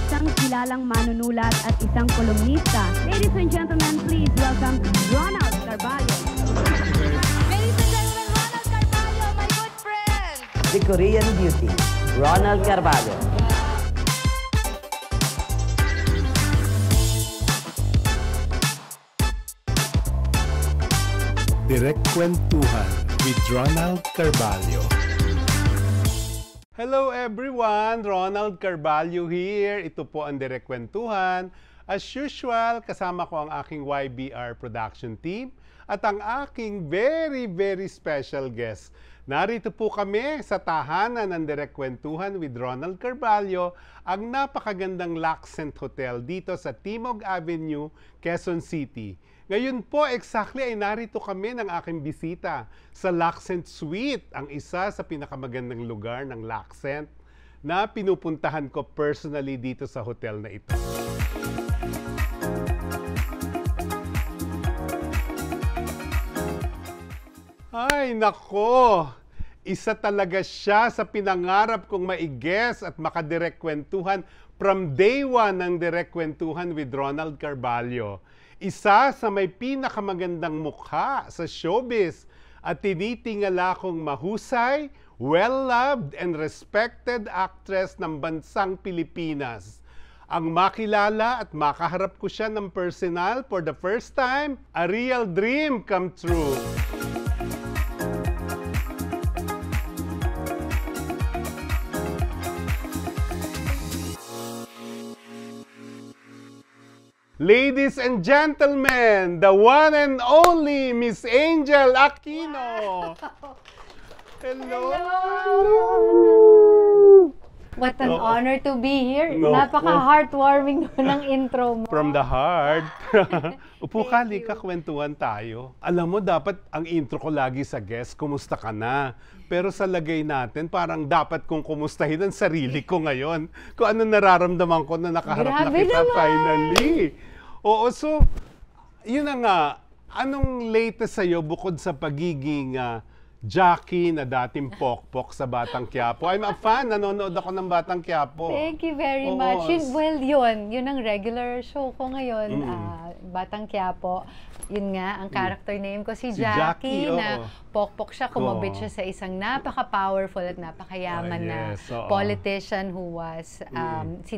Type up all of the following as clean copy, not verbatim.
isang kilalang manunulat at isang kolumnista. Ladies and gentlemen, please welcome Ronald Carballo. Ladies and gentlemen, Ronald Carballo, my good friend. The Korean Beauty, Ronald Carballo. Direct Kwentuhan with Ronald Carballo. Hello everyone! Ronald Carballo here. Ito po ang Direct Kwentuhan. As usual, kasama ko ang aking YBR production team at ang aking very special guest. Narito po kami sa tahanan ng Direct Kwentuhan with Ronald Carballo, ang napakagandang Laccent Hotel dito sa Timog Avenue, Quezon City. Ngayon po, exactly ay narito kami ng aking bisita sa Laccent Suite, ang isa sa pinakamagandang lugar ng Laccent na pinupuntahan ko personally dito sa hotel na ito. Ay, nako! Isa talaga siya sa pinangarap kong maigess at makadirect kwentuhan from day one ng Direct Kwentuhan with Ronald Carballo. Isa sa may pinakamagandang mukha sa showbiz at tinitingala kong mahusay, well-loved and respected actress ng bansang Pilipinas. Ang makilala at makaharap ko siya ng personal for the first time, a real dream come true. Ladies and gentlemen, the one and only Miss Angel Aquino. Hello. What an honor to be here. No. Napaka-heartwarming ng intro mo. From the heart. Upo ka, lika, kwentuhan tayo. Alam mo, dapat ang intro ko lagi sa guest, kumusta ka na? Pero sa lagay natin, parang dapat kong kumustahin ang sarili ko ngayon. Kung ano nararamdaman ko na nakaharap na kita finally. Oo, so, yun na nga. Anong latest sa'yo bukod sa pagiging Jackie na dating pokpok sa Batang Quiapo? I'm a fan. Nanonood ako ng Batang Quiapo. Thank you very Oo. much. Yun ang regular show ko ngayon, Batang Quiapo. Yun nga, ang character name ko si Jackie na pokpok siya, kumabit siya sa isang napaka-powerful at napakayaman na politician who was si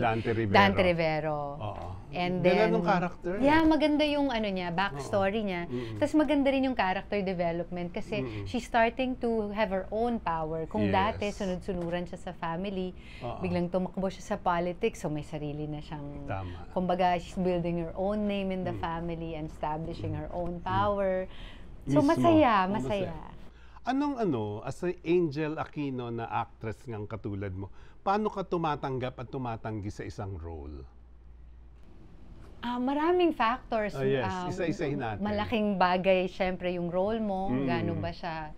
Dante Rivero. And then, anong character? Yeah, maganda yung ano niya, backstory niya. Tapos maganda rin yung character development kasi she's starting to have her own power. Kung dati sunod-sunuran siya sa family, biglang tumakbo siya sa politics, so may sarili na siyang, kumbaga, she's building her own name in the family and establishing her own power. So masaya. Anong as an Angel Aquino na actress ngang katulad mo, paano ka tumatanggap at tumatanggi sa isang role? Maraming factors. Isa-isahin natin. Malaking bagay, syempre, yung role mo. Gaano ba siya,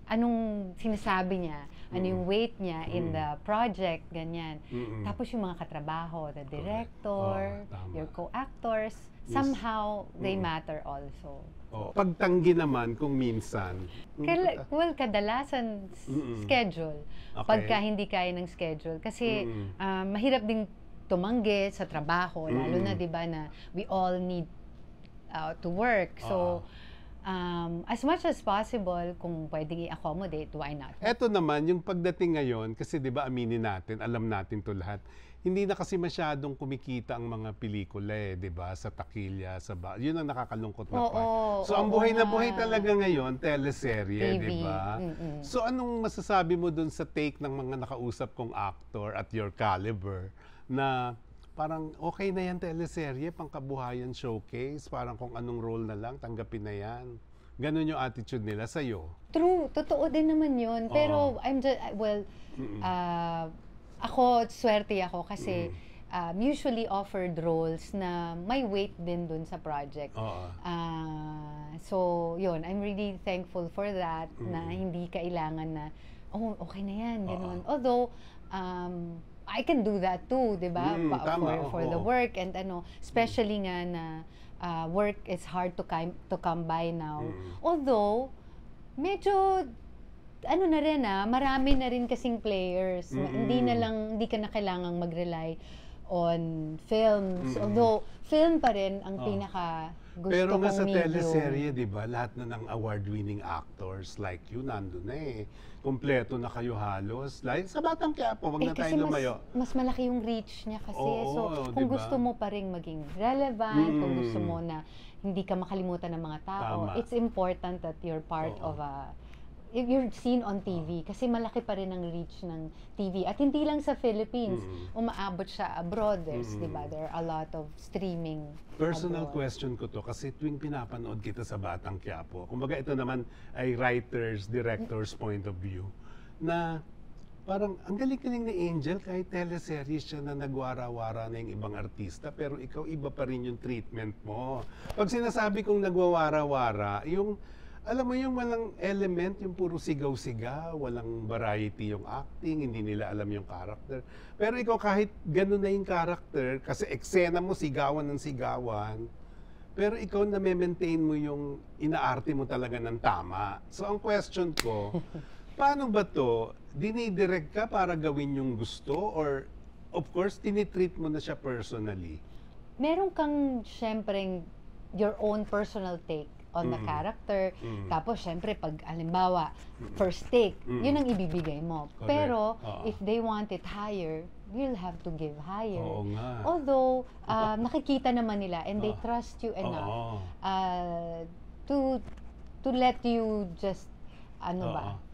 anong sinasabi niya, ano yung weight niya in the project, ganyan. Tapos yung mga katrabaho, the director, your co-actors, somehow they matter also. Pagtanggi naman kung minsan. Well, kadalasan schedule. Pagka hindi kaya ng schedule. Kasi mahirap ding tumanggi sa trabaho, lalo na 'di ba na we all need to work. So as much as possible, kung pwedeng i-accommodate, why not? Eto naman, yung pagdating ngayon, kasi 'di ba aminin natin, alam natin 'to lahat. Hindi na kasi masyadong kumikita ang mga pelikula 'di ba, sa takilya, yun ang nakakalungkot na part. So ang buhay na buhay talaga ngayon, teleserye, 'di ba? So anong masasabi mo dun sa take ng mga nakausap kong actor at your caliber na parang okay na yan teleserye, pangkabuhayan showcase, parang kung anong role na lang, tanggapin na yan. Ganon yung attitude nila sa'yo. True, totoo din naman yun. Pero ako, swerte ako kasi usually offered roles na may weight din dun sa project. So, yun, I'm really thankful for that, na hindi kailangan na, okay na yan, gano'n. Although, I can do that too, di ba? For the work and especially nga na work is hard to come by now. Although, medyo ano na rin marami na rin kasing players. Hindi ka na kailangang mag-rely on films. Although, film pa rin ang pinaka gusto Pero nga kong sa medium. teleserye, di ba, lahat na ng award-winning actors like you, nandun na eh. Kompleto na kayo halos. Like sa Batang Quiapo, wag na kasi tayo lumayo. mas malaki yung reach niya kasi. Oo, So, kung diba? gusto mo pa rin maging relevant, kung gusto mo na hindi ka makalimutan ng mga tao, Tama. it's important that you're part of you're seen on TV kasi malaki pa rin ang reach ng TV. At hindi lang sa Philippines, umaabot siya abroad. Diba, there are a lot of streaming Personal abroad. question ko to kasi tuwing pinapanood kita sa Batang Quiapo, kumbaga ito naman ay writer's, director's point of view, na parang ang galing-galing ni Angel kahit teleseries siya na nagwara-wara na yung ibang artista pero ikaw iba pa rin yung treatment mo. Pag sinasabi kong nagwawara-wara, yung alam mo yung walang element, yung puro sigaw-sigaw, walang variety yung acting, hindi nila alam yung character. Pero ikaw kahit gano'n na yung character, kasi eksena mo sigawan ng sigawan, pero ikaw na-maintain mo yung inaarte mo talaga ng tama. So ang question ko, paano ba to? Dinidirect ka para gawin yung gusto or of course, tinitreat mo na siya personally? Meron kang syempreng your own personal take on the character. Tapos, syempre, pag alimbawa, first take, yun ang ibibigay mo. Correct. Pero, Oo. if they want it higher, you'll have to give higher. Oo nga. Although, nakikita naman nila and they trust you Oo. enough to let you just,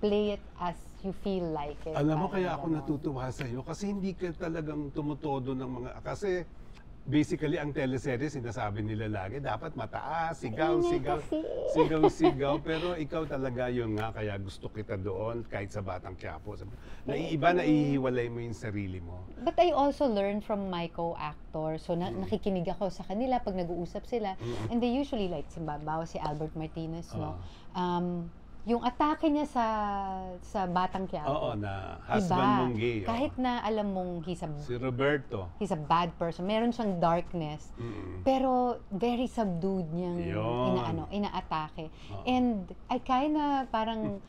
play it as you feel like it. Alam mo, Parang kaya ako ganon. natutuwa sa'yo kasi hindi ka talagang tumutodo ng mga... Kasi basically, ang teleserye, sinasabi nila lagi, dapat mataas, sigaw, sigaw, sigaw, sigaw. Pero ikaw talaga yun nga, kaya gusto kita doon, kahit sa Batang Quiapo. Naiiba, naihiwalay mo yung sarili mo. But I also learned from my co-actors. So, nakikinig ako sa kanila pag nag-uusap sila. And they usually like, bawa si Albert Martinez, no? Yung atake niya sa Batang Quiapo. Oo, na husband mong gay. Oo. Kahit na alam mong Si Roberto. he's a bad person. Meron siyang darkness. Pero very subdued niyang Yun. inaatake. And I kinda parang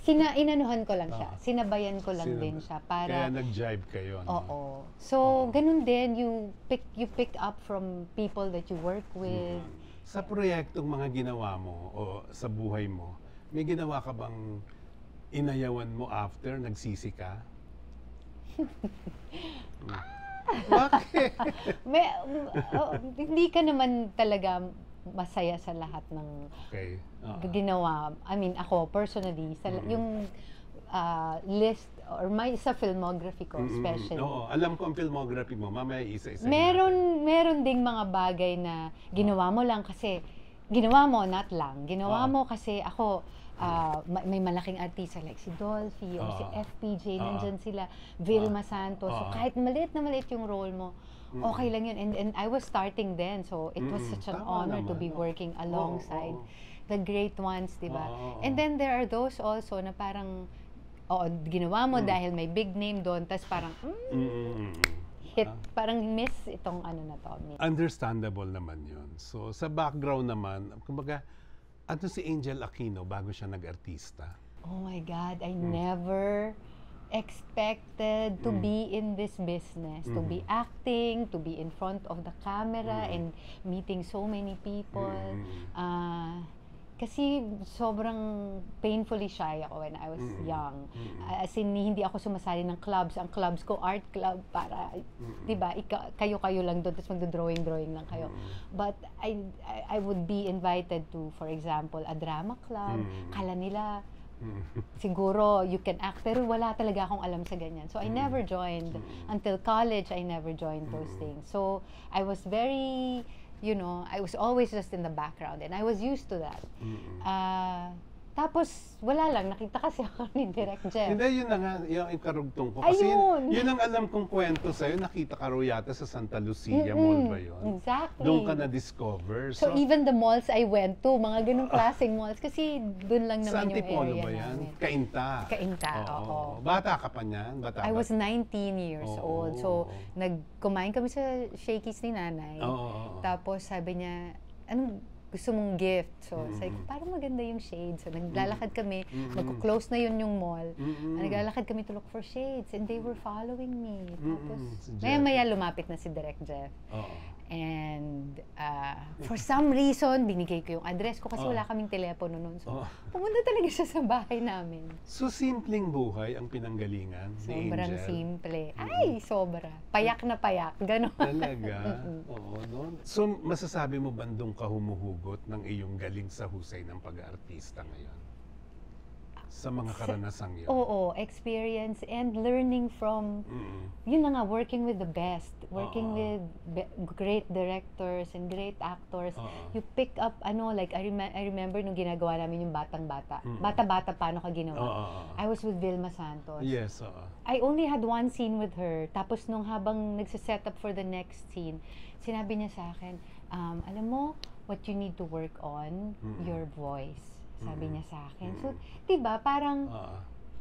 inanuhan ko lang siya. Sinabayan ko lang din siya para Kaya nag-jive kayo. No? Oo. So, ganun din, you pick up from people that you work with. Sa proyektong mga ginawa mo o sa buhay mo, may ginawa ka bang inayawan mo after, nagsisi ka? Bakit? Hindi ka naman talaga masaya sa lahat ng Okay. ginawa. I mean, ako personally, yung list or sa filmography ko especially. Oo, alam ko ang filmography mo. Mamaya isa-isa. Meron ding mga bagay na ginawa mo lang kasi ginawa mo, not lang. Ginawa mo kasi ako, may malaking artista like si Dolphy o si FPJ, nandyan sila, Vilma Santos. So kahit maliit na maliit yung role mo, okay lang yun. And I was starting then, so it was such an Tama honor to naman. be working alongside the great ones, di ba? And then there are those also na parang, ginawa mo dahil may big name doon, tas parang, hit, parang miss itong na to. Understandable naman yun. So, sa background naman, kumbaga, ano si Angel Aquino bago siya nag-artista? Oh my God, I never expected to be in this business, to be acting, to be in front of the camera and meeting so many people. Kasi sobrang painfully shy ako when I was young. As in, hindi ako sumasali ng clubs. Ang clubs ko, art club, para, di ba, kayo-kayo lang doon, tapos magdo-drawing lang kayo. But I would be invited to, for example, a drama club. Kala nila, siguro you can act, pero wala talaga akong alam sa ganyan. So I never joined. Until college, I never joined those things. So I was very... I was always just in the background and I was used to that. Tapos, wala lang. Nakita kasi ako ni Direk Jeff. Hindi, yun na nga, yung karugtong ko. Kasi Ayun! yun ang alam kong kwento sa'yo. Nakita ka raw yata sa Santa Lucia Mall ba yun? Exactly. Doon ka na-discover. So even the malls I went to, mga ganung klaseng malls, kasi doon lang sa naman yung Antipolo area ba yan? namin. Kainta. Kainta, oo. Bata ka pa niyan? I was 19 years old. So, kumain kami sa Shakey's ni nanay. Oo. Tapos sabi niya, gusto mong gift. So, it's like, parang maganda yung shades. So, naglalakad kami, magko-close na yun yung mall. Naglalakad kami to look for shades and they were following me. Tapos, Si Jeff. maya-maya lumapit na si Direk Jeff. Oo. And for some reason, binigay ko yung address ko kasi wala kaming telepono noon. So, pumunta talaga siya sa bahay namin. So, simpleng buhay ang pinanggalingan ni Sobrang Angel. simple. Ay, sobra. Payak na payak. Ganon. Talaga? Oo, no? So, masasabi mo ba doon ka humuhugot ng iyong galing sa husay ng pag-aartista ngayon? Sa mga karanasang yun? Oo, experience and learning from, yun na nga, working with the best. Working with great directors and great actors. You pick up, like, I remember nung ginagawa namin yung Batang-Bata. Bata-bata, paano ka ginawa? I was with Vilma Santos. Yes, oo. I only had one scene with her. Tapos nung habang nagsiset up for the next scene, sinabi niya sa akin, alam mo, what you need to work on, your voice. Sabi niya sa akin. So, diba, parang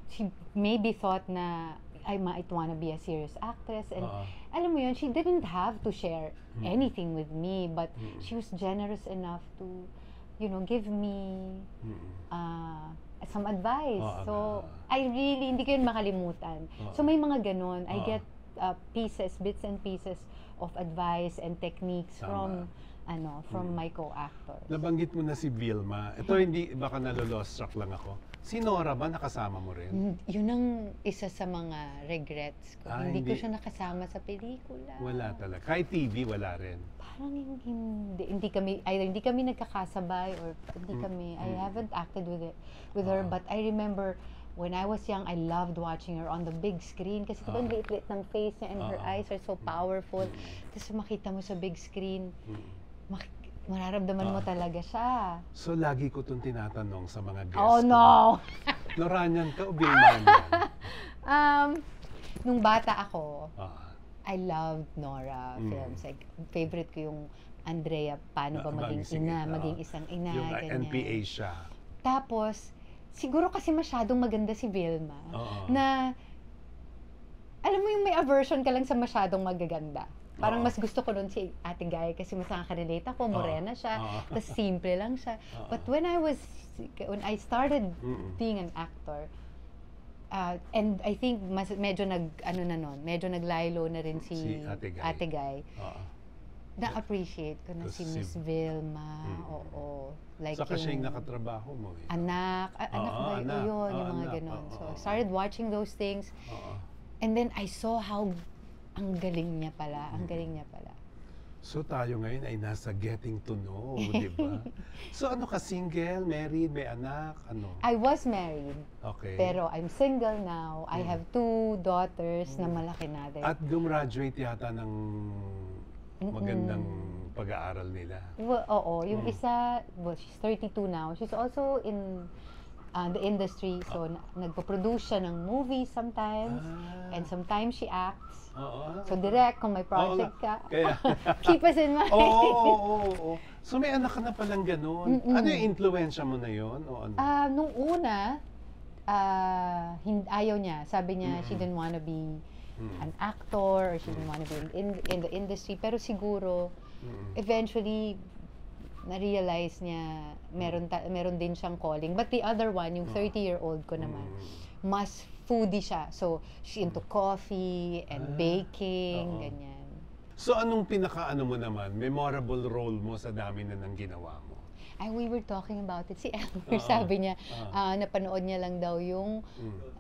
she maybe thought na I might wanna be a serious actress. And alam mo yun, she didn't have to share anything with me, but she was generous enough to, give me some advice. So, I really, hindi ko yun makalimutan. So, may mga ganon. I get bits and pieces of advice and techniques from my co-actors. Nabanggit mo na si Vilma. Ito hindi, baka nalo-lost track lang ako. Si Nora ba nakasama mo rin? Yun ang isa sa mga regrets ko. Hindi ko siya nakasama sa pelikula. Wala talaga. Kahit TV, wala rin. Parang hindi kami nagkakasabay or hindi kami, I haven't acted with her, but I remember when I was young, I loved watching her on the big screen kasi diba ang liit-liit ng face niya and her eyes are so powerful. Tapos makita mo sa big screen, mararamdaman mo talaga siya. So, lagi ko itong tinatanong sa mga guests Oh, no! Noranian ka o Vilmanian? Nung bata ako, Ah, I loved Nora films. Like, favorite ko yung Andrea, paano ba maging sige, ina, maging isang ina, yung ganyan. NPA siya. Tapos, siguro kasi masyadong maganda si Vilma, na, alam mo yung may aversion ka lang sa masyadong magaganda. Parang mas gusto ko nun si Ate Guy kasi mas nakaka-relate ako, morena siya, tapos simple lang siya. But when I started being an actor, and I think medyo medyo naglaylo na rin si Ate Guy. Na-appreciate ko na si Miss Vilma, oo. Like Saka siya yung nakatrabaho mo. Anak ba yun? Yung mga ganon. So, I started watching those things, and then I saw how ang galing niya pala, So tayo ngayon ay nasa getting to know, di ba? So ano ka, single, married, may anak, ano? I was married, Okay. pero I'm single now. I have 2 daughters na malaki na din. At gumraduate yata ng magandang pag-aaral nila. Well, oo, yung isa, she's 32 now. She's also in the industry, so nagpo-produce siya ng movies sometimes, and sometimes she acts. So direct, kung may project ka, Kaya, keep us in mind. Oo. So may anak ka na palang ganun. Ano yung influensya mo na yun? O ano? Nung una, ayaw niya. Sabi niya, she didn't wanna be an actor, or she didn't wanna be in the industry. Pero siguro, eventually, na-realize niya, meron din siyang calling. But the other one, yung 30-year-old ko naman, mas foodie siya. So, she's into coffee and baking, ganyan. So anong pinaka-ano mo naman, memorable role mo sa dami na nang ginawa mo? We were talking about it. Si Elmer, sabi niya, napanood niya lang daw yung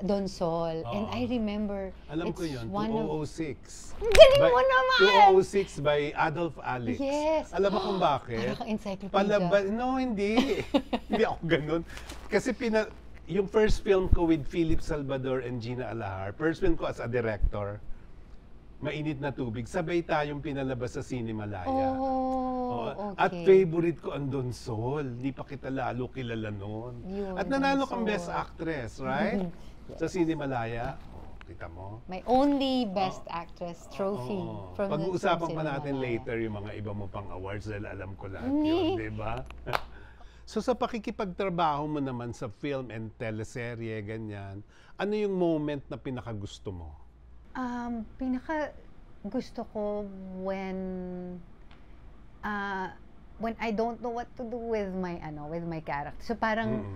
Don Sol. And I remember, Alam ko yun, 206. Ang galing mo naman! 206 by Adolf Alex. Yes. Alam mo kung bakit? Parang encyclopedia. No, hindi. Hindi ako ganun. Kasi yung first film ko with Philip Salvador and Gina Alahar, first film ko as a director, Mainit na Tubig, sabay tayong pinalabas sa Cinemalaya. Okay. At favorite ko ang Don Sol. Di pa kita lalo kilala noon. At nanalo kang Best Actress, right? Sa Cinemalaya. Kita mo? My only Best Actress trophy from Pag-uusapan from pa natin Cinemalaya. later yung mga iba mo pang awards dahil alam ko lahat yun, di ba? So sa pakikipagtrabaho mo naman sa film and teleserye, ganyan, ano yung moment na pinakagusto mo? Pinaka gusto ko when when I don't know what to do with my character. So parang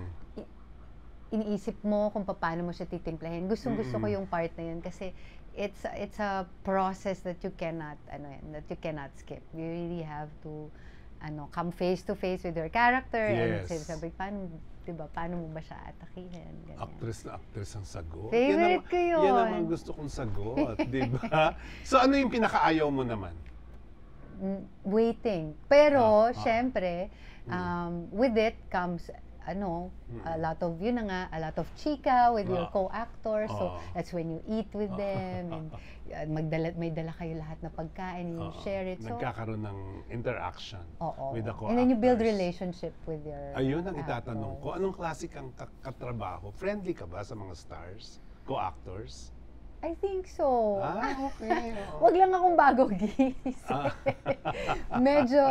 iniisip mo kung paano mo siya titimplahin. Gustong-gusto ko yung part na yun kasi it's a process that you cannot skip. You really have to come face to face with your character and sabi paano mo ba siya atakihin? Ganyan. Actress ang sagot. Favorite ko yun. Yan naman gusto kong sagot, di ba? So ano yung pinakaayaw mo naman? Waiting. Pero, syempre, with it comes, a lot of, a lot of chika with your co-actors. So, that's when you eat with them, and may dala kayo lahat na pagkain, you share it. So, nagkakaroon ng interaction with the co-actors. And then you build relationship with your Ayun ang itatanong ko. Anong klase kang katrabaho? Friendly ka ba sa mga stars? Co-actors? I think so. Okay. Wag lang akong bagong gising. Medyo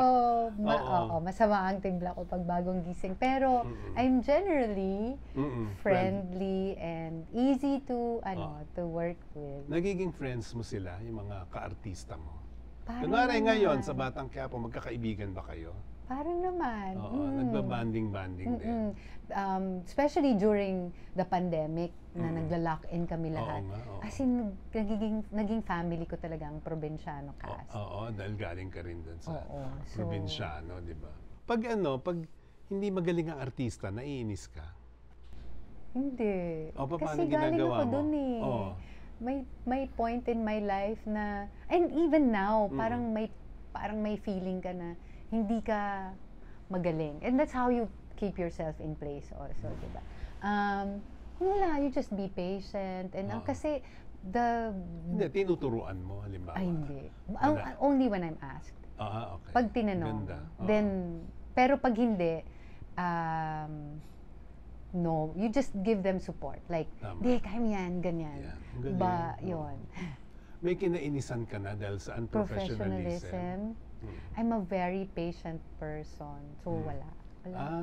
masama ang timbla ko pag bagong gising. Pero I'm generally friendly and easy to to work with. Nagiging friends mo sila, yung mga ka-artista mo? Parang Kunwari ngayon, sa Batang Quiapo, magkakaibigan ba kayo? Parang naman. Nagbabanding-banding din. Especially during the pandemic na nagla-lock-in kami lahat. As in, naging family ko talaga ang probinsyano cast. Oo, dahil galing ka rin dun sa probinsyano, di ba? Pag hindi magaling ang artista, naiinis ka? Hindi. Paano Kasi galing ginagawa ako mo? dun eh. May point in my life na, and even now, parang may feeling ka na hindi ka magaling. And that's how you keep yourself in place also, diba? Wala, you just be patient. And kasi Hindi, tinuturuan mo, halimbawa. Ay, hindi. Only when I'm asked. Okay. Pag tinanong. Ganda. Then, pero pag hindi, no, you just give them support. Like, di, kaya mo yan, ganyan. Yun. May kinainisan ka na dahil sa unprofessionalism? I'm a very patient person. So, wala.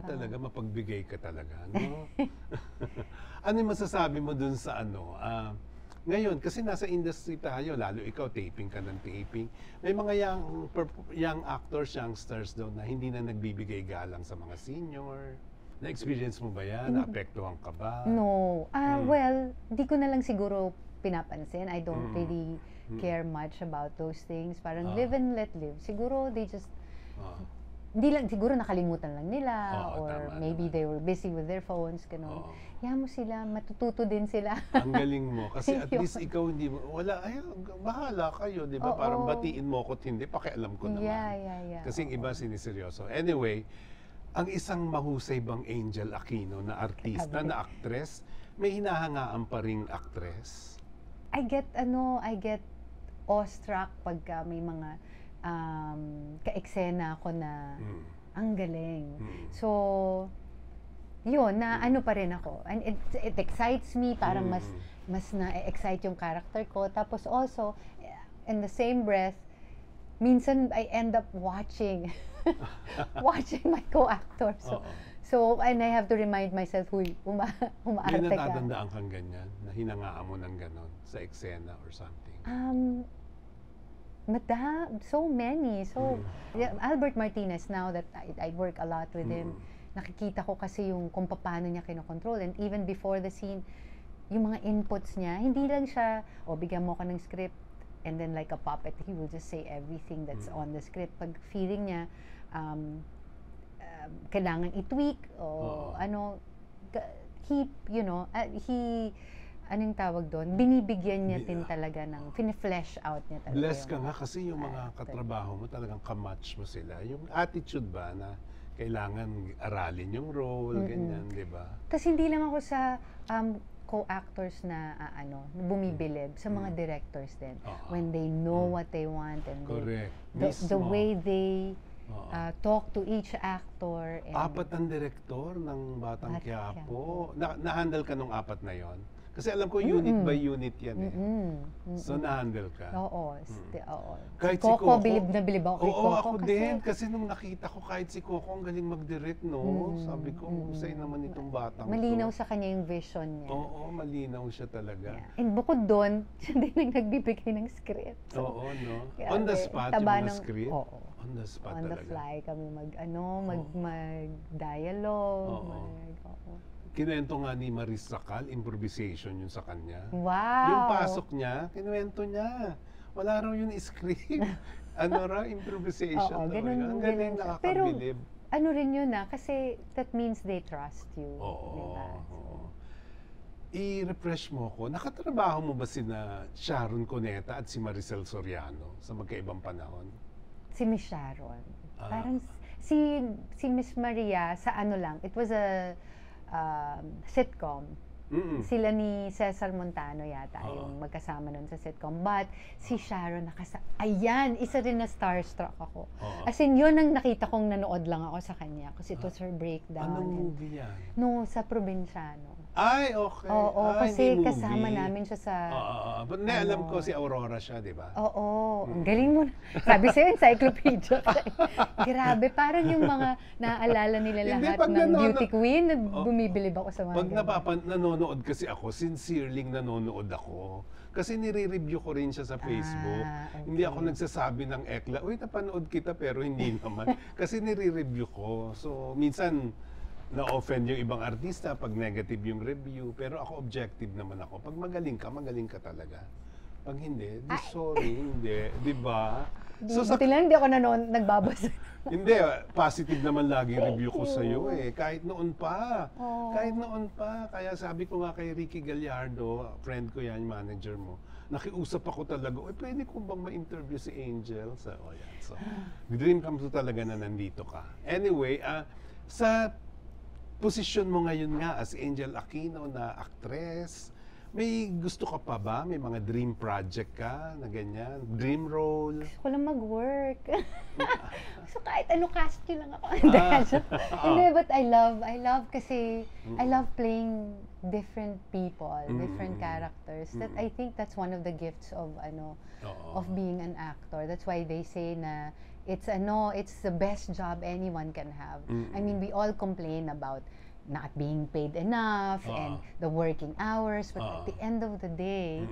Talaga, mapagbigay ka talaga, no? Ano yung masasabi mo dun sa ngayon, kasi nasa industry tayo, lalo ikaw, taping ka ng taping. May mga young actors, youngsters daw na hindi na nagbibigay galang sa mga senior. Na-experience mo ba yan? Naapektuhan ka ba? No. Well, di ko na lang siguro pinapansin. I don't really care much about those things. Parang live and let live. Siguro they just... Hindi lang, siguro nakalimutan lang nila or maybe they were busy with their phones, gano'n. Mo sila, matututo din sila. Ang galing mo. Kasi at least ikaw hindi mo, bahala kayo, di ba? Parang batiin mo ko't hindi, pakialam ko naman. Yeah. Kasi yung iba siniseryoso. Anyway, ang isang mahusay bang Angel Aquino na artista, na actress, may hinahangaan pa ring actress? I get awestruck pagka may mga ka-eksena ako na ang galing. So, yun, na pa rin ako. And it excites me, parang mas na-excite yung character ko. Tapos also, in the same breath, minsan I end up watching my co-actor. So, and I have to remind myself, umaarte ka. May natatandaan kang ganyan, na hinangaan mo ng ganon sa eksena or something? So many. So, Albert Martinez, now that I work a lot with him, nakikita ko kasi kung paano niya kinokontrol. And even before the scene, yung mga inputs niya, hindi lang siya, bigyan mo ko ng script, and then like a puppet, he will just say everything that's on the script. Pag feeling niya, kailangan i-tweak, anong tawag doon? Binibigyan niya din talaga ng, fini-flesh out niya talaga. Bless ka nga kasi yung mga katrabaho mo talagang kamatch mo sila. Yung attitude ba na kailangan aralin yung role, ganyan, di ba? Kasi hindi lang ako sa co-actors na bumibilib, sa mga directors din. When they know what they want and the way they talk to each actor. And 4 ang direktor ng Batang Quiapo. Na-handle ka nung 4 na yon? Kasi alam ko unit by unit yan eh. So na-handle ka? Oo. Kahit si Coco, bilib na bilib ako kay Coco. Oo, ako din. Kasi nung nakita ko kahit si Coco, ang galing mag-direct, no? Sabi ko, husay naman itong batang malinaw sa kanya yung vision niya. Oo, malinaw siya talaga. And bukod doon, siya din ang nagbibigay ng script. Oo, no? On the spot yung mga script? Oo. On the spot On the talaga. fly kami mag-dialogue. Oo. Kinuwento nga ni Maris Racal, improvisation yun sa kanya. Wow! Yung pasok niya, kinuwento niya. Wala raw yung script. Improvisation. Oo, daw ganun, yun. Ang galing, ganun. nakakabilib. Ano rin yun kasi that means they trust you. Oo. Diba? Oo. I-refresh mo ko, nakatrabaho mo ba sina Sharon Cuneta at si Maricel Soriano sa magkaibang panahon? Si Miss Sharon. Ah. Parang si Miss Maria sa ano lang, it was a sitcom. Sila ni Cesar Montano yata yung magkasama nun sa sitcom. But si Sharon ayan, isa rin na starstruck ako. As in, yun ang nakita kong nanood lang ako sa kanya kasi it was her breakdown. Anong movie yan? No, sa Probinsyano. Ay, okay. Oo, kasi hindi movie. kasama namin siya sa... But alam ko si Aurora siya, di ba? Oo, ang galing mo na. Sabi sa'yo, encyclopedia. Grabe, parang yung mga naaalala nila Hindi, lahat pag ng beauty queen, bumibilib ako sa mga Pag ganun. nanonood kasi ako, sincerely nanonood ako. Kasi nire-review ko rin siya sa Facebook. Okay. Hindi ako nagsasabi ng ekla, uy, napanood kita, pero hindi naman. Kasi nire-review ko. So, minsan, na-offend yung ibang artista pag negative yung review. Pero ako, objective naman ako. Pag magaling ka talaga. Pag hindi, sorry, hindi. Di ba? Buti lang hindi ako nagbabasa. Hindi, positive naman lagi review ko sa iyo eh. Kahit noon pa. Kahit noon pa. Kaya sabi ko nga kay Ricky Gallardo, friend ko yan, manager mo, nakiusap ako talaga, pwede ko bang ma-interview si Angel? So, yan. So, dream come true talaga na nandito ka. Anyway, sa posisyon mo ngayon nga as Angel Aquino na actress, may gusto ka pa ba? May mga dream project ka na ganyan? Dream role? Gusto ko lang mag-work. So kahit ano, cast nyo lang ako. Hindi, but I love kasi, I love playing different people, different characters. That I think that's one of the gifts of of being an actor. That's why they say na it's the best job anyone can have. I mean, we all complain about not being paid enough and the working hours, but at the end of the day,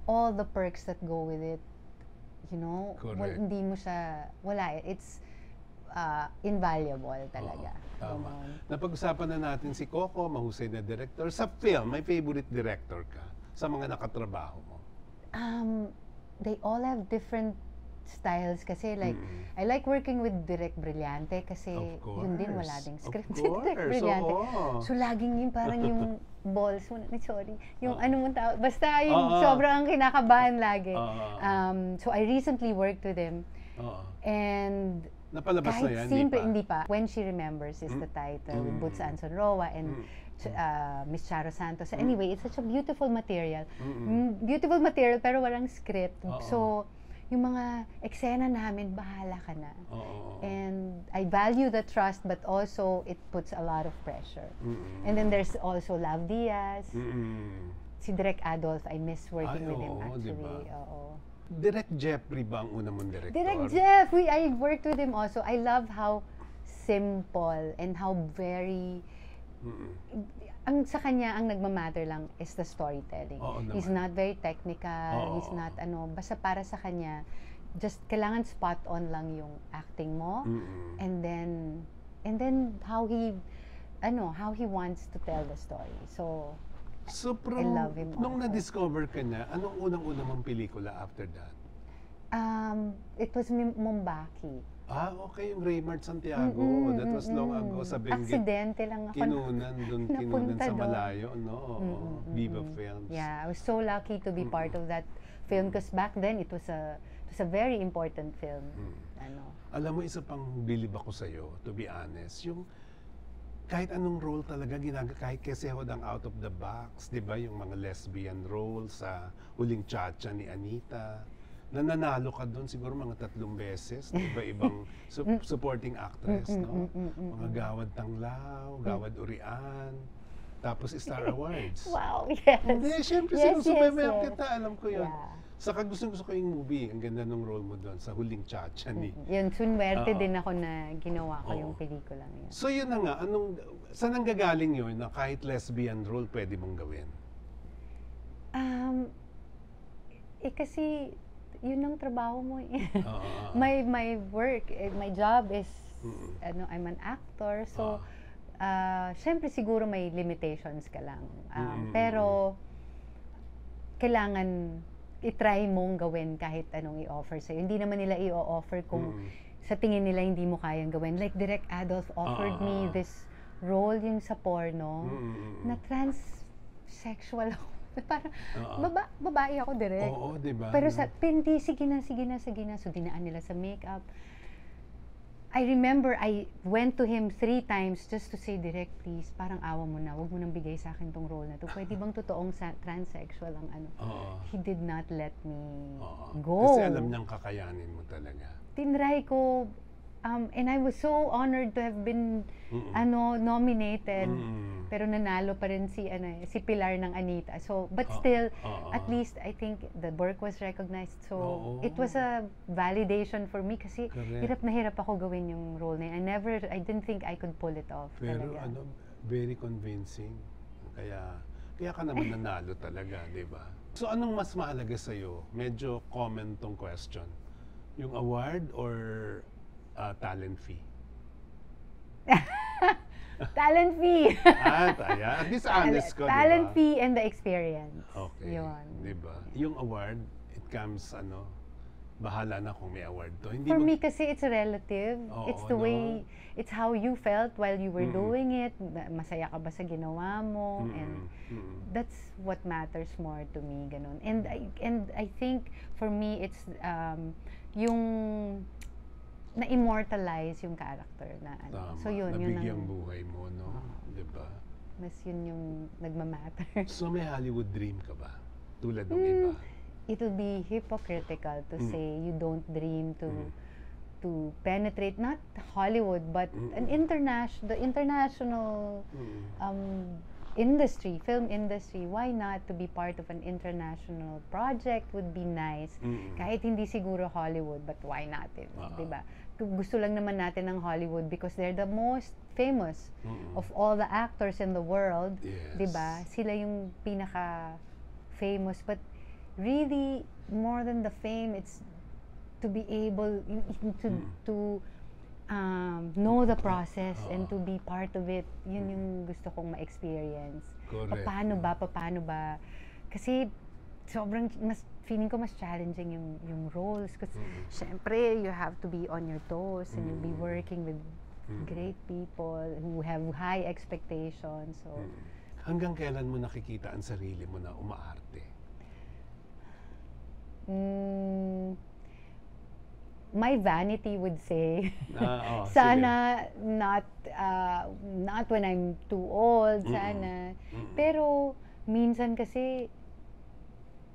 all the perks that go with it, hindi mo siya, it's invaluable talaga. Tama. Napag-usapan na natin si Coco, mahusay na director. Sa film, may favorite director ka sa mga nakatrabaho mo? They all have different styles kasi like I like working with Direk Brillante kasi yun din wala ding script si Direk Brillante. So laging yung parang yung balls mo, sorry, yung ano mo tawag, basta yung sobrang kinakabahan lagi. So I recently worked with him. And napalabas na yan, simple, hindi pa. When She Remembers is the title with Boots Anson Roa and Miss Charo Santos. So anyway, it's such a beautiful material. Beautiful material pero walang script. So yung mga eksena namin, bahala ka na. And I value the trust, but also it puts a lot of pressure. And then there's also Lav Diaz. Si Direk Adolf, I miss working with him actually. Diba? Direk Jeffrey ba ang una mong director? Direk Jeff, I worked with him also. I love how simple and how very... Ang sa kanya, ang nagmamatter lang is the storytelling. He's not very technical, he's not basta para sa kanya, just kailangan spot on lang yung acting mo, and then how he wants to tell the story. So I love him nung also. na-discover ka na, anong unang-una mong pelikula after that? It was Mombaki. Okay, yung Raymart Santiago. That was long ago sa Benguet. Aksidente lang ako. Kinunan sa malayo, no? Viva Films. Yeah, I was so lucky to be part of that film because back then it was a very important film. Alam mo, isa pang bilib ako sa'yo, to be honest, yung kahit anong role talaga kahit kasi hodang out of the box, di ba? Yung mga lesbian role sa Huling Chacha ni Anita, nananalo ka doon siguro mga 3 beses, iba-ibang supporting actress, no? Mga Gawad Tanglaw, Gawad Urian, tapos Star Awards. Wow, yes. Hindi, syempre sinusubaybayan kita, alam ko yun. Yeah. Saka gusto ko yung movie, ang ganda ng role mo doon sa Huling Chacha ni. Yun, sunwerte din ako na ginawa ko yung pelikula yun. So yun na nga, saan ang gagaling yun na kahit lesbian role pwede mong gawin? Kasi yun ang trabaho mo. Oo. my work, my job is, I'm an actor. So, syempre siguro may limitations ka lang. Pero, kailangan i-try mong gawin kahit anong i-offer sa'yo. Hindi naman nila i-offer kung sa tingin nila hindi mo kayang gawin. Like Direk Adolf offered me this role yung sa porno na transsexual ako. Parang, babae ako, Direk. Oo, diba? Pero hindi, sige na. So, dinaan nila sa makeup. I remember I went to him 3 times just to say, Direk, please, parang awa mo na, wag mo nang bigay sa akin tong role na to. Pwede bang totoong transsexual ang ano? He did not let me go. Kasi alam niyang kakayanin mo talaga. Tinry ko, and I was so honored to have been nominated. Pero nanalo pa rin si Pilar ng Anita. So, but still, at least I think the work was recognized. So, it was a validation for me kasi hirap na hirap ako gawin yung role na yun. I didn't think I could pull it off. Pero talaga. very convincing. Kaya ka naman nanalo talaga, di ba? So, anong mas mahalaga sa'yo? Medyo common tong question. Yung award or talent fee? Talent fee. At least honest ko, Talent diba? fee and the experience. Okay. Yun. Diba? Yung award, it comes, bahala na kung may award to. Hindi For mo- me kasi it's relative. It's the way, it's how you felt while you were doing it. Masaya ka ba sa ginawa mo? And that's what matters more to me, ganun. And I think for me it's yung na-immortalize yung character na ano. Tama. So yun Nabigyang ang buhay mo, no? Diba? mas yun yung nagmamatter. So may Hollywood dream ka ba? Tulad ng iba? It will be hypocritical to say you don't dream to penetrate not Hollywood but the international industry, film industry. Why not to be part of an international project would be nice. Kahit hindi siguro Hollywood, but why not? Diba? Gusto lang naman natin ng Hollywood because they're the most famous of all the actors in the world. Yes. Diba? Sila yung pinaka famous, but really more than the fame, it's to be able to know the process and to be part of it. Yun yung gusto kong ma-experience. Correct. Paano ba? Kasi sobrang feeling ko mas challenging yung roles. Kasi syempre, you have to be on your toes and you'll be working with great people who have high expectations. So, Hanggang kailan mo nakikita ang sarili mo na umaarte? my vanity would say, Sige. sana not when I'm too old, sana. Pero minsan kasi,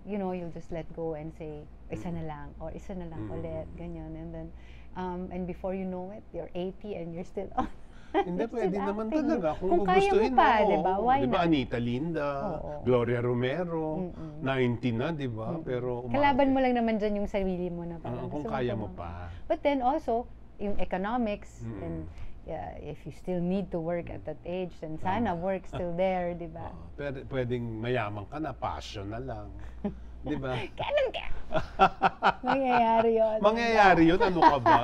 you'll just let go and say, isa na lang, or isa na lang ulit, ganyan. And then, and before you know it, you're 80 and you're still on. Hindi, pwede naman talaga. Kung kaya mo gugustuhin pa, mo. diba? Why Diba, not? Anita Linda, Gloria Romero, 90 na, diba? Pero Kalaban mo lang naman dyan yung sarili mo na parang kung gusto kaya mo mo pa. But then also, yung economics, and if you still need to work at that age, then sana work still there, di ba? Pwedeng mayaman ka na, passion na lang. Di ba? Kailan ka? Mangyayari yun. Mangyayari yun, ano ka ba?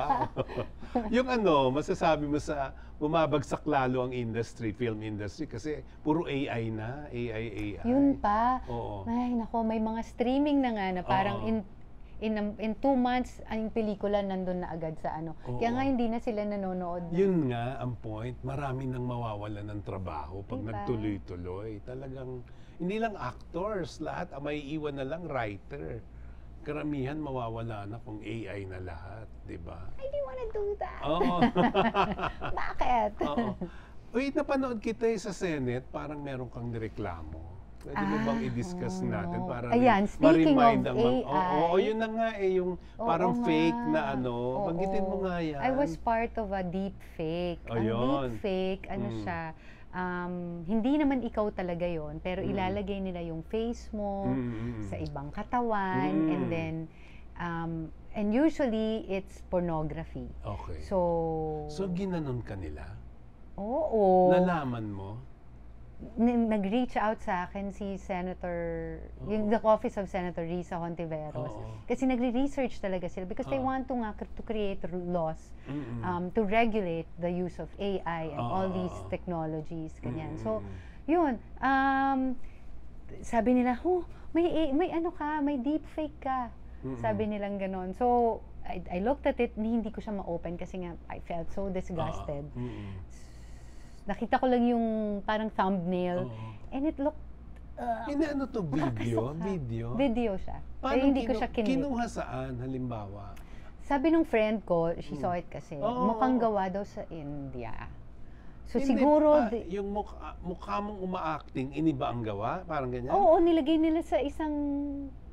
Yung masasabi mo sa bumabagsak lalo ang industry, film industry, kasi puro AI na, AI. Yun pa. Oo. Ay, nako, may mga streaming na nga na parang in 2 months, ang pelikula nandun na agad sa ano. Kaya nga hindi na sila nanonood. Yun nga ang point, marami nang mawawalan ng trabaho pag Diba? nagtuloy-tuloy. Talagang, hindi lang actors, lahat, may iwan na lang writer. Karamihan mawawala na kung AI na lahat, di ba? I didn't wanna do that. Oo. Bakit? Oo. Wait, napanood kita sa Senate, parang meron kang nireklamo. Pwede mo bang i-discuss natin para Ayan, speaking ma-remind of ang AI. Oo, yun na nga yung parang Oo fake nga. na Banggitin mo nga yan. I was part of a deep fake. Ang Ayun. deep fake, siya, hindi naman ikaw talaga yon, pero ilalagay nila yung face mo sa ibang katawan, and then, and usually, it's pornography. Okay. So So, ginanon ka nila? oo. Nalaman mo? nag-reach out sa akin si Senator, yung the office of Senator Risa Hontiveros. Kasi nagre-research talaga sila because they want to create laws to regulate the use of AI and all these technologies, ganyan. So, yun. Sabi nila, may ano ka, may deepfake ka. Sabi nilang ganon. So, I looked at it, hindi ko siya ma-open kasi nga, I felt so disgusted. Nakita ko lang yung parang thumbnail, and it looked... ano to, video? Video siya. Paano hindi ko siya kinuha saan, halimbawa? Sabi nung friend ko, she saw it kasi, mukhang gawa daw sa India. So Hindi siguro... pa, yung mukha mong uma-acting, iniba ang gawa? Parang ganyan? Oo, nilagay nila sa isang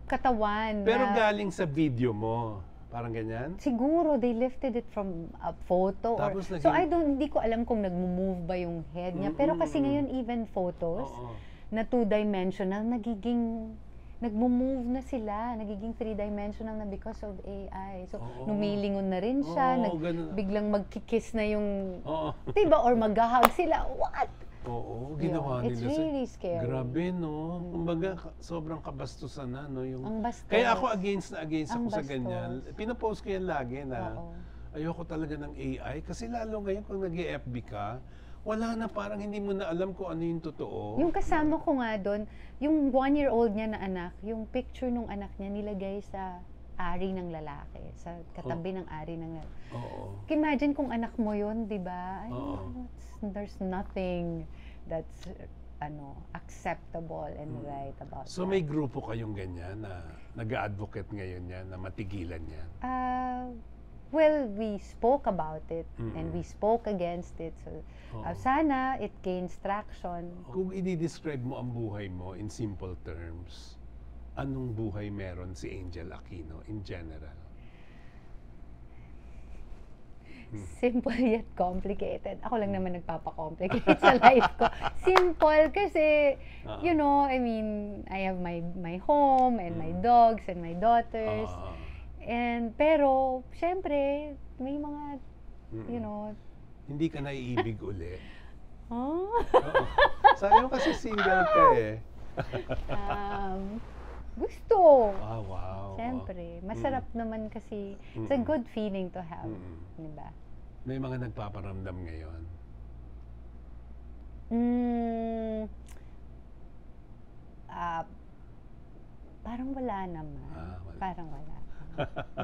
katawan. Pero na, galing sa video mo. Parang ganyan? siguro, they lifted it from a photo. Tapos So hindi ko alam kung nag-move ba yung head niya. Pero kasi ngayon, even photos na two-dimensional, nagmo-move na sila, nagiging three-dimensional na because of AI. So, numilingon na rin siya, biglang magkikiss na yung, diba? Or mag-hug sila. What? Oo, ginawa nila. It's really scary. Grabe, no? Kumbaga, sobrang kabastusan na, no? Ang bastos. Kaya ako against ako sa bastos. ganyan. Pinopost ko yan lagi na ayoko talaga ng AI. Kasi lalo ngayon kung nag-FB ka, wala na, parang hindi mo na alam kung ano yung totoo. Yung kasama ko nga doon, yung 1-year-old niya na anak, yung picture nung anak niya nilagay sa ari ng lalaki, sa katabi ng ari ng lalaki. Imagine kung anak mo yun, di ba? There's nothing that's acceptable and right about So that. may grupo kayong ganyan na nag-advocate ngayon yan, na matigilan yan? Well, we spoke about it and we spoke against it. So, sana it gains traction. Kung i-describe mo ang buhay mo in simple terms, anong buhay meron si Angel Aquino in general? Simple yet complicated. Ako lang naman nagpapa-complicate sa life ko. Simple kasi, you know, I mean, I have my home and my dogs and my daughters. Pero, syempre, may mga, you know... Hindi ka naiibig uli. Oh? Sabi mo kasi single ka eh. Gusto. Wow. Siyempre. Masarap naman kasi. It's a good feeling to have. Diba? May mga nagpaparamdam ngayon? Parang wala naman. Wala. Parang wala.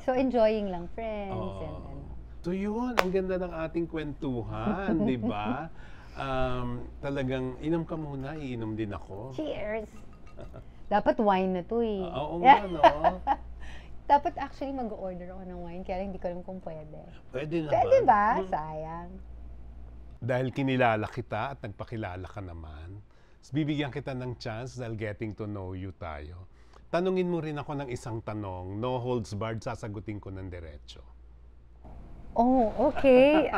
So, enjoying lang friends and ano. So yun, ang ganda ng ating kwentuhan, di ba? Talagang, inom ka muna, iinom din ako. Cheers! Dapat wine na to eh. Oo nga, no? Dapat actually mag-order ako ng wine, kaya hindi ko alam kung pwede. Pwede naman. Pwede ba? Sayang. Dahil kinilala kita at nagpakilala ka naman, bibigyan kita ng chance dahil getting to know you tayo. Tanungin mo rin ako ng isang tanong, no holds barred, sasagutin ko ng diretso. Oh, okay.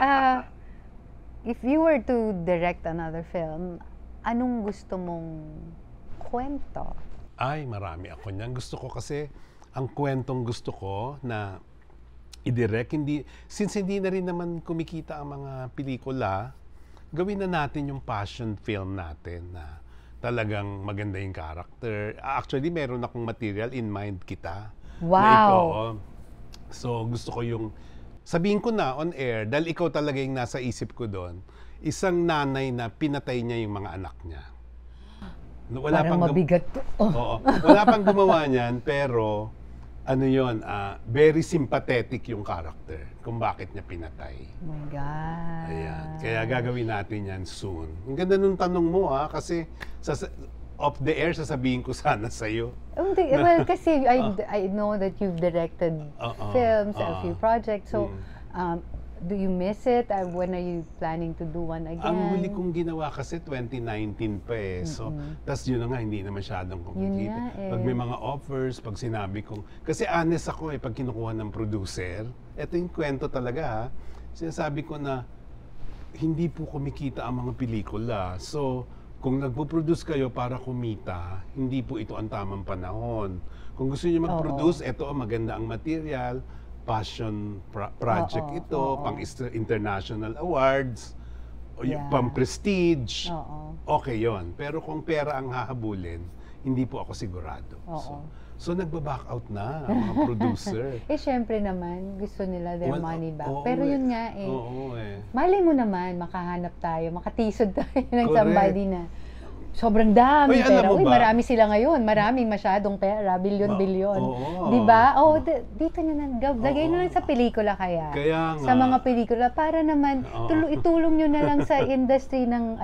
If you were to direct another film, anong gusto mong kwento? Ay, marami ako niyan. Gusto ko kasi, ang kwentong gusto ko na i-direct, since hindi na rin naman kumikita ang mga pelikula, gawin na natin yung passion film natin na talagang maganda yung character. Actually, meron akong material in mind kita. Wow! Na ikaw, so, gusto ko yung sabihin ko na on air, dahil ikaw talaga yung nasa isip ko doon, isang nanay na pinatay niya yung mga anak niya. Wala parang mabigat to. Oo. Wala pang gumawa niyan, pero ano yun, very sympathetic yung character kung bakit niya pinatay. Oh my God. Ayan. Kaya gagawin natin yan soon. Ang ganda nung tanong mo kasi off the air, sasabihin ko sana sa'yo. Well, kasi I know that you've directed films, a few projects. So, do you miss it? When are you planning to do one again? Ang huli kong ginawa kasi 2019 pa eh. So, tas yun na nga, hindi na masyadong kumikita. Pag may mga offers, pag sinabi kong... Kasi honest ako pag kinukuha ng producer, ito yung kwento talaga sinasabi ko na hindi po kumikita ang mga pelikula. So, kung nagpo-produce kayo para kumita, hindi po ito ang tamang panahon. Kung gusto niyo mag-produce, ito maganda ang material, passion project ito, pang international awards, Yeah. pang-prestige, Oo. okay yon. Pero kung pera ang hahabulin, hindi po ako sigurado. Oo. So nagba-back out na ang mga producer. Syempre naman, gusto nila their Well, money back. oo Pero yun nga Oo eh. malay mo naman, makahanap tayo, makatisod tayo ng Correct. somebody na sobrang dami Uy, alam pera. mo Uy, ba? marami sila ngayon. Maraming masyadong pera. Bilyon-bilyon. Oo. Di ba? Dito na lagay na lang sa pelikula kaya. Kaya nga. Sa mga pelikula. Para naman, itulong nyo na lang sa industry ng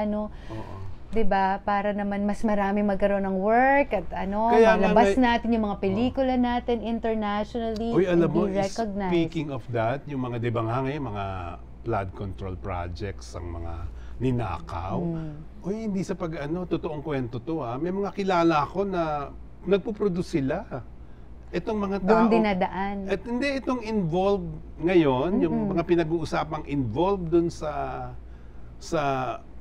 di ba? Para naman mas marami magkaroon ng work at Kaya nga, malabas natin yung mga pelikula natin internationally. Uy, alam and mo, be recognized. speaking of that, yung mga, di ba nga ngayon, mga flood control projects, ang mga ninakaw. Uy, hindi sa totoong kwento to May mga kilala ko na nagpo-produce sila. Itong mga tao. Doon dinadaan. At hindi, itong involved ngayon, yung mga pinag-uusapang involved dun sa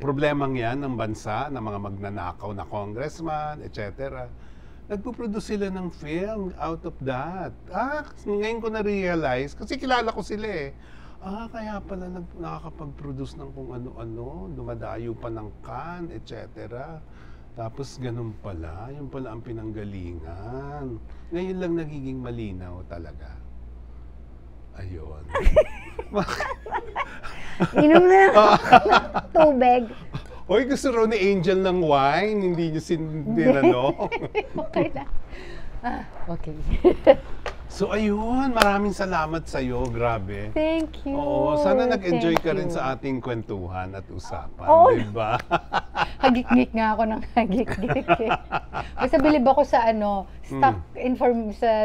problemang yan ng bansa, ng mga magnanakaw na congressman, etc. Nagpo-produce sila ng film out of that. Ngayon ko na-realize, kasi kilala ko sila kaya pala nakakapag-produce ng kung ano-ano, dumadayo pa ng Cannes, etc. Tapos ganun pala, yun pala ang pinanggalingan. Ngayon lang nagiging malinaw talaga. Ayun. Inom na tubig. Hoy, gusto raw ni Angel ng wine, hindi niyo sinano. Okay na. Okay. So ayun, maraming salamat sa iyo, grabe. Thank you. Oo, sana nag-enjoy Thank ka rin you. sa ating kwentuhan at usapan, Oo. di ba? Hagik-gik nga ako ng hagik-gik. Basta bilib ako sa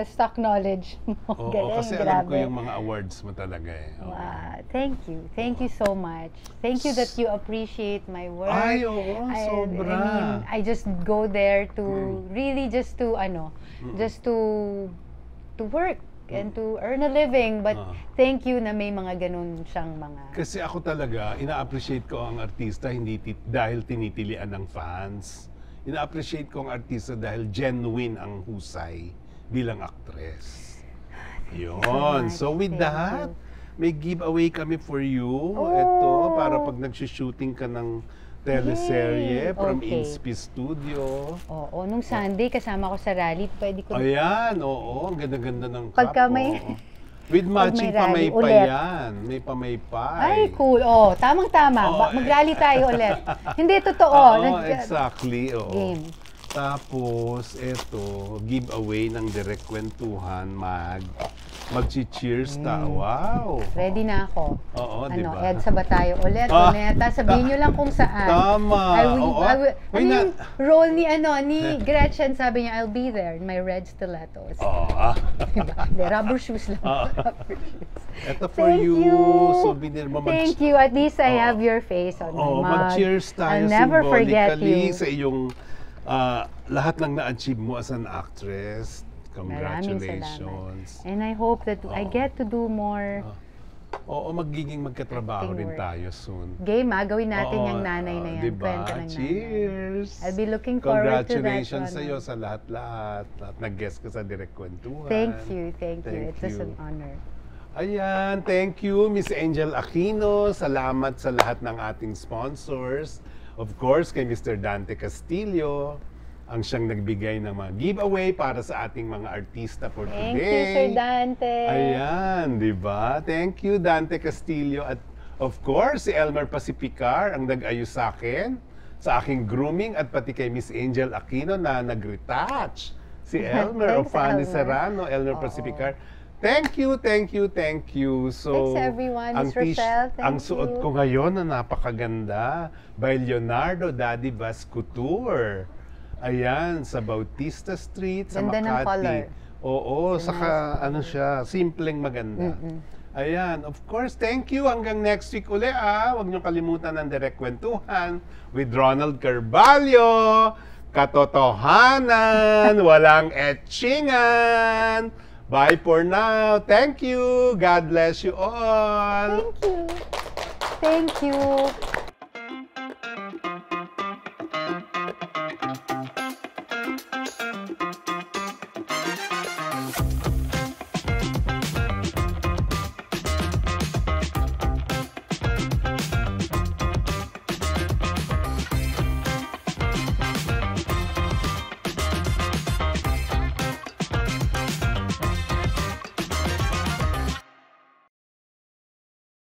stock knowledge mo. Oo, Galing, kasi alam ko grabe. yung mga awards mo talaga Oo. Wow, thank you. Thank you so much. Thank you that you appreciate my work. Ay, oo, sobra. I mean, I just go there to really just to work and to earn a living. But thank you na may mga ganun siyang mga... Kasi ako talaga, ina-appreciate ko ang artista hindi dahil tinitilian ng fans. Ina-appreciate ko ang artista dahil genuine ang husay bilang actress. Yun. So with that, may giveaway kami for you. Ito, para pag nag-shooting ka ng teleserye from Okay. Inspi Studio. Oo, nung Sunday kasama ko sa rally, pwede ko... Ayan, oo. Ang ganda-ganda ng Pagka cup, may- oo. With matching Pag may rally pamaypay ulit. yan. May pamaypay. Ay, cool. Tamang-tama. Oo, Mag-rally tayo ulit. Hindi, totoo. Oo, exactly. Oo. Game. Tapos, eto, giveaway ng Direct Kwentuhan Mag-cheers ta. Wow! Ready na ako. Oo, di ba? EDSA ba tayo ulit? Luneta, sabihin nyo lang kung saan. Tama. Oo. Uy, yung role ni Gretchen, sabi niya, I'll be there in my red stilettos. Oo. Diba? Hindi, rubber shoes lang. Rubber shoes. Ito for Thank you. you. Souvenir mo. Thank you. At least I have your face on my mug. Mag-cheers tayo I'll never forget symbolically you. sa iyong lahat ng na-achieve mo as an actress. Maraming Congratulations. salamat. And I hope that I get to do more Oo, magiging magkatrabaho Acting rin work. tayo soon. game. Gawin natin Oo, yung nanay na yan. diba? Kwento ng nanay. Cheers! I'll be looking forward to that Congratulations one. sa iyo sa lahat-lahat. At nag-guest ka sa Direct Kwentuhan. Thank you. It was you. an honor. Ayan, thank you, Miss Angel Aquino. Salamat sa lahat ng ating sponsors. Of course, kay Mr. Dante Castillo, ang siyang nagbigay ng mga giveaway para sa ating mga artista for Thank today. you, Sir Dante. Ayan, di ba? Thank you, Dante Castillo. At of course, si Elmer Pacificar ang nag-ayos sa akin, sa aking grooming, at pati kay Miss Angel Aquino na nag-retouch. Si Elmer of Thanks, Fanny Elmer. Serrano, Elmer Pacificar. Thank you, thank you, thank you. So, Thanks, everyone. ang Miss Rochelle, thank ang suot you. ko ngayon na napakaganda by Leonardo Daddy Vas Couture. Ayan, sa Bautista Street, sa Ganda ng Makati. color. Oo, saka ano siya, simpleng maganda. Ayan, of course, thank you. Hanggang next week uli Huwag niyong kalimutan ng Direct Kwentuhan with Ronald Carballo. Katotohanan, walang etchingan. Bye for now. Thank you. God bless you all. Thank you. Thank you.